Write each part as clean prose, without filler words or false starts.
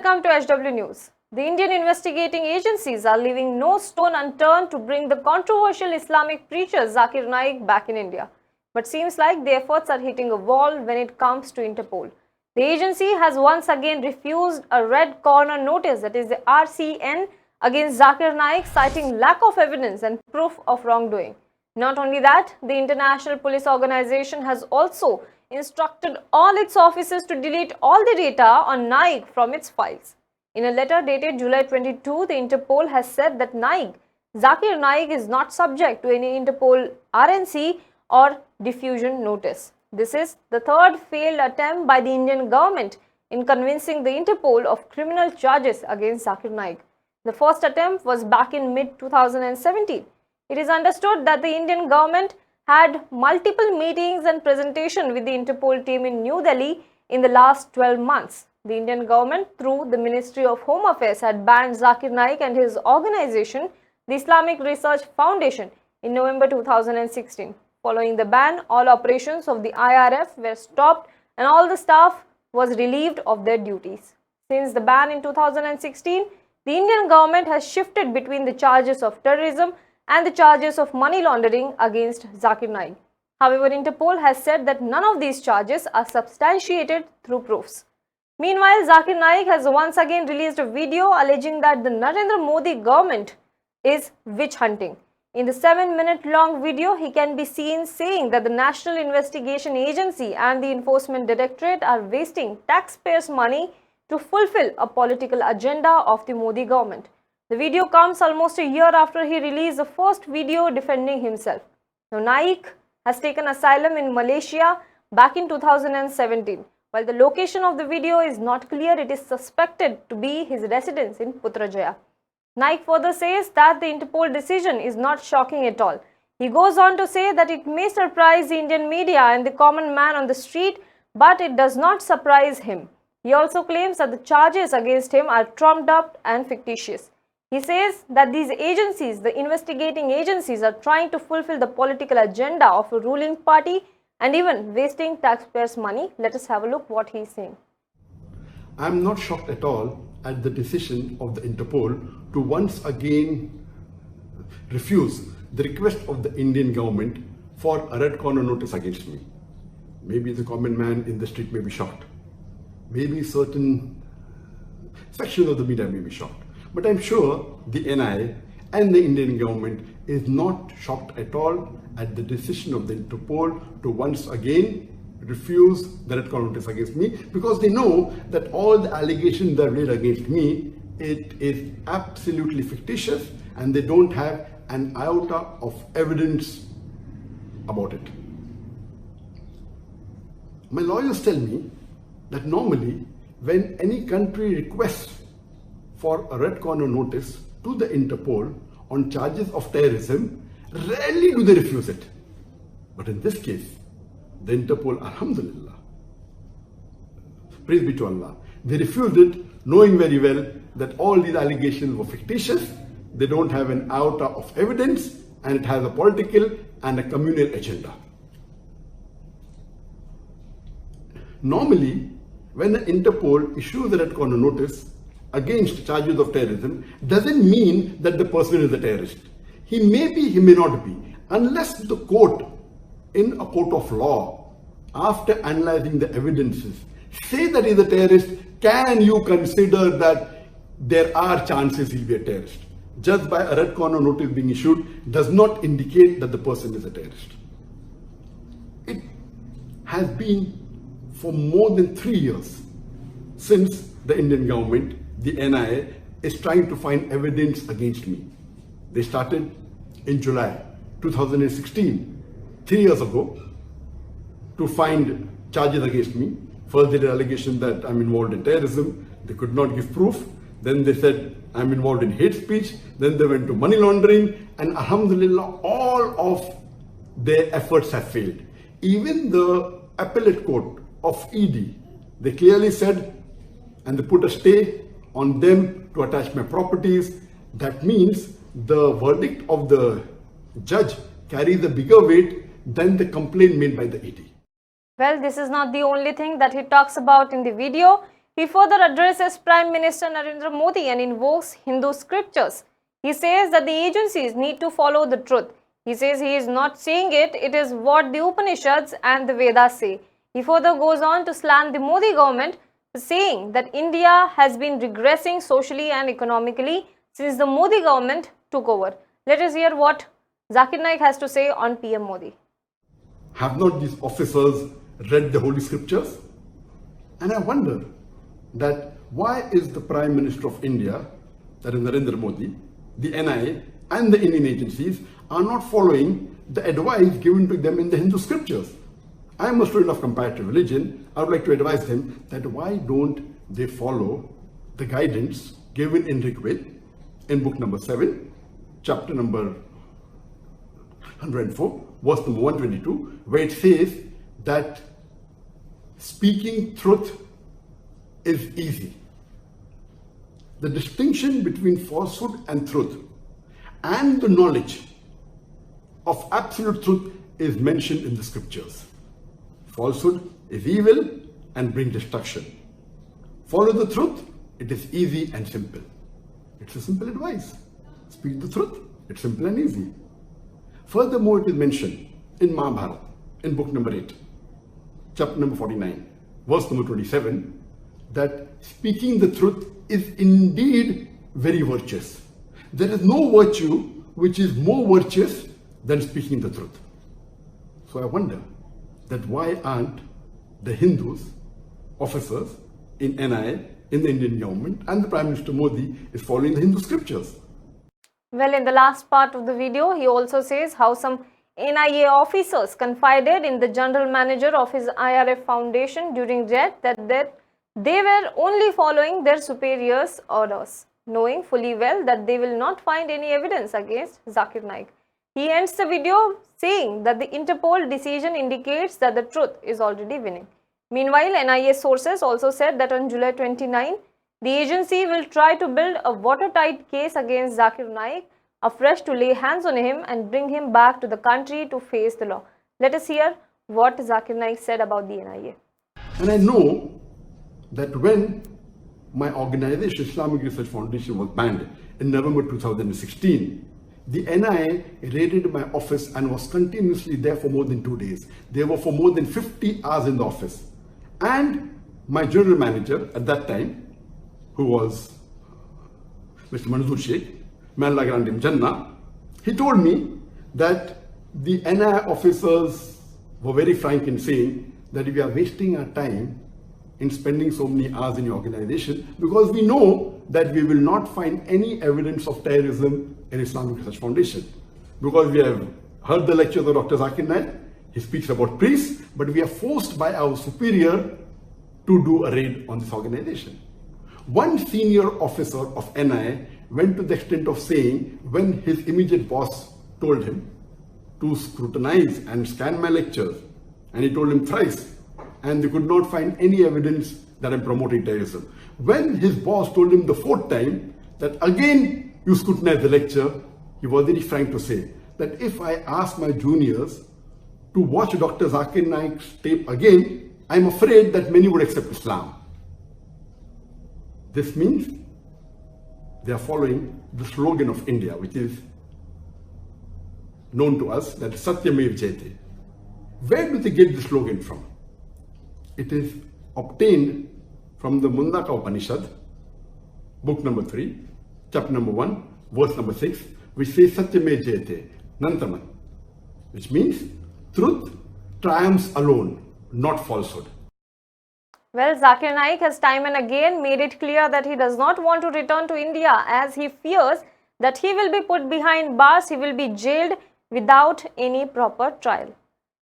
welcome to HW News. The Indian investigating agencies are leaving no stone unturned to bring the controversial Islamic preacher Zakir Naik back in India. But seems like the efforts are hitting a wall when it comes to Interpol. The agency has once again refused a red corner notice, that is the RCN, against Zakir Naik, citing lack of evidence and proof of wrongdoing. Not only that, the International Police Organization has also instructed all its officers to delete all the data on Naik from its files. In a letter dated July 22, the Interpol has said that Zakir Naik is not subject to any Interpol RNC or diffusion notice. This is the third failed attempt by the Indian government in convincing the Interpol of criminal charges against Zakir Naik. The first attempt was back in mid-2017. It is understood that the Indian government had multiple meetings and presentations with the Interpol team in New Delhi in the last 12 months. The Indian government, through the Ministry of Home Affairs, had banned Zakir Naik and his organization, the Islamic Research Foundation, in November 2016. Following the ban, all operations of the IRF were stopped and all the staff was relieved of their duties. Since the ban in 2016, the Indian government has shifted between the charges of terrorism and the charges of money laundering against Zakir Naik. However, Interpol has said that none of these charges are substantiated through proofs. Meanwhile, Zakir Naik has once again released a video alleging that the Narendra Modi government is witch hunting. In the 7-minute-long video, he can be seen saying that the National Investigation Agency and the Enforcement Directorate are wasting taxpayers' money to fulfill a political agenda of the Modi government. The video comes almost a year after he released the first video defending himself. Now, Naik has taken asylum in Malaysia back in 2017. While the location of the video is not clear, it is suspected to be his residence in Putrajaya. Naik further says that the Interpol decision is not shocking at all. He goes on to say that it may surprise the Indian media and the common man on the street, but it does not surprise him. He also claims that the charges against him are trumped up and fictitious. He says that these agencies, the investigating agencies, are trying to fulfill the political agenda of a ruling party and even wasting taxpayers' money. Let us have a look what he is saying. I am not shocked at all at the decision of the Interpol to once again refuse the request of the Indian government for a red corner notice against me. Maybe the common man in the street may be shocked. Maybe certain sections of the media may be shocked. But I'm sure the NIA and the Indian government is not shocked at all at the decision of the Interpol to once again refuse the red corner notice against me, because they know that all the allegations that are made against me, it is absolutely fictitious and they don't have an iota of evidence about it. My lawyers tell me that normally when any country requests for a red corner notice to the Interpol on charges of terrorism, rarely do they refuse it. But in this case, the Interpol, alhamdulillah, praise be to Allah, they refused it, knowing very well that all these allegations were fictitious, they don't have an iota of evidence, and it has a political and a communal agenda. Normally, when the Interpol issues a red corner notice against charges of terrorism, doesn't mean that the person is a terrorist. He may be, he may not be, unless the court, in a court of law, after analyzing the evidences, say that he is a terrorist. Can you consider that there are chances he'll be a terrorist? Just by a red corner notice being issued does not indicate that the person is a terrorist. It has been for more than 3 years since the Indian government, the NIA, is trying to find evidence against me. They started in July 2016, 3 years ago, to find charges against me. First, they did allegation that I'm involved in terrorism. They could not give proof. Then they said I'm involved in hate speech. Then they went to money laundering. And alhamdulillah, all of their efforts have failed. Even the appellate court of ED, they clearly said, and they put a stay on them to attach my properties. That means the verdict of the judge carries a bigger weight than the complaint made by the ED. Well, this is not the only thing that he talks about in the video. He further addresses Prime Minister Narendra Modi and invokes Hindu scriptures. He says that the agencies need to follow the truth. He says he is not saying it, it is what the Upanishads and the Vedas say. He further goes on to slam the Modi government, saying that India has been regressing socially and economically since the Modi government took over. Let us hear what Zakir Naik has to say on PM Modi. Have not these officers read the holy scriptures? And I wonder that why is the Prime Minister of India, that is Narendra Modi, the NIA and the Indian agencies are not following the advice given to them in the Hindu scriptures. I am a student of comparative religion. I would like to advise them that why don't they follow the guidance given in Rigved in book number 7, chapter number 104, verse number 122, where it says that speaking truth is easy. The distinction between falsehood and truth and the knowledge of absolute truth is mentioned in the scriptures. Falsehood is evil and brings destruction. Follow the truth, it is easy and simple. It's a simple advice. Speak the truth, it's simple and easy. Furthermore, it is mentioned in Mahabharata, in book number 8, chapter number 49, verse number 27, that speaking the truth is indeed very virtuous. There is no virtue which is more virtuous than speaking the truth. So I wonder that why aren't the Hindus, officers in NIA, in the Indian government, and the Prime Minister Modi is following the Hindu scriptures? Well, in the last part of the video, he also says how some NIA officers confided in the general manager of his IRF foundation during jet that they were only following their superiors' orders, knowing fully well that they will not find any evidence against Zakir Naik. He ends the video saying that the Interpol decision indicates that the truth is already winning. Meanwhile, NIA sources also said that on July 29, the agency will try to build a watertight case against Zakir Naik, afresh to lay hands on him and bring him back to the country to face the law. Let us hear what Zakir Naik said about the NIA. And I know that when my organization, Islamic Research Foundation, was banned in November 2016, the NIA raided my office and was continuously there for more than 2 days. They were for more than 50 hours in the office. And my general manager at that time, who was Mr. Manzoor Sheikh, may Allah grant him Jannah, he told me that the NIA officers were very frank in saying that we are wasting our time in spending so many hours in your organization because we know that we will not find any evidence of terrorism in Islamic Research Foundation. Because we have heard the lectures of Dr. Zakir Naik, he speaks about priests, but we are forced by our superior to do a raid on this organization. One senior officer of NIA went to the extent of saying when his immediate boss told him to scrutinize and scan my lectures, and he told him thrice, and they could not find any evidence that I'm promoting terrorism. When his boss told him the 4th time that again you scrutinize the lecture, he was very frank to say that if I ask my juniors to watch Dr. Zakir Naik's tape again, I'm afraid that many would accept Islam. This means they are following the slogan of India, which is known to us, that Satyamev Jayate. Where do they get the slogan from? It is obtained from the Mundaka Upanishad, book number 3, chapter number 1, verse number 6, which says Satyamev Jayate, Nantaman, which means truth triumphs alone, not falsehood. Well, Zakir Naik has time and again made it clear that he does not want to return to India as he fears that he will be put behind bars, he will be jailed without any proper trial.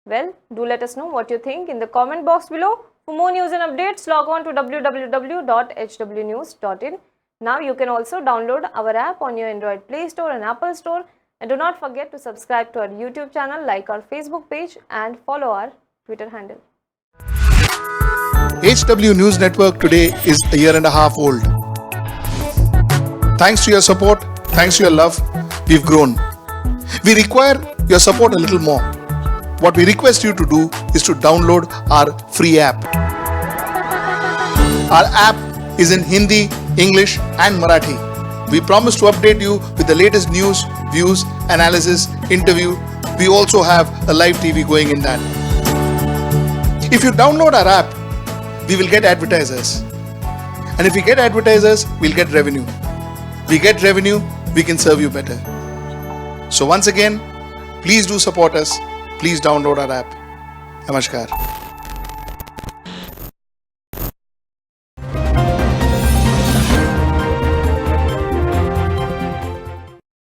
Well, do let us know what you think in the comment box below. For more news and updates, log on to www.hwnews.in. Now you can also download our app on your Android Play Store and Apple Store. And do not forget to subscribe to our YouTube channel, like our Facebook page and follow our Twitter handle. HW News Network today is a year and a half old. Thanks to your support, thanks to your love, we've grown. We require your support a little more. What we request you to do is to download our free app. Our app is in Hindi, English and Marathi. We promise to update you with the latest news, views, analysis, interview. We also have a live TV going in that. If you download our app, we will get advertisers. And if we get advertisers, we'll get revenue. We get revenue, we can serve you better. So once again, please do support us. Please download our app. Namaskar.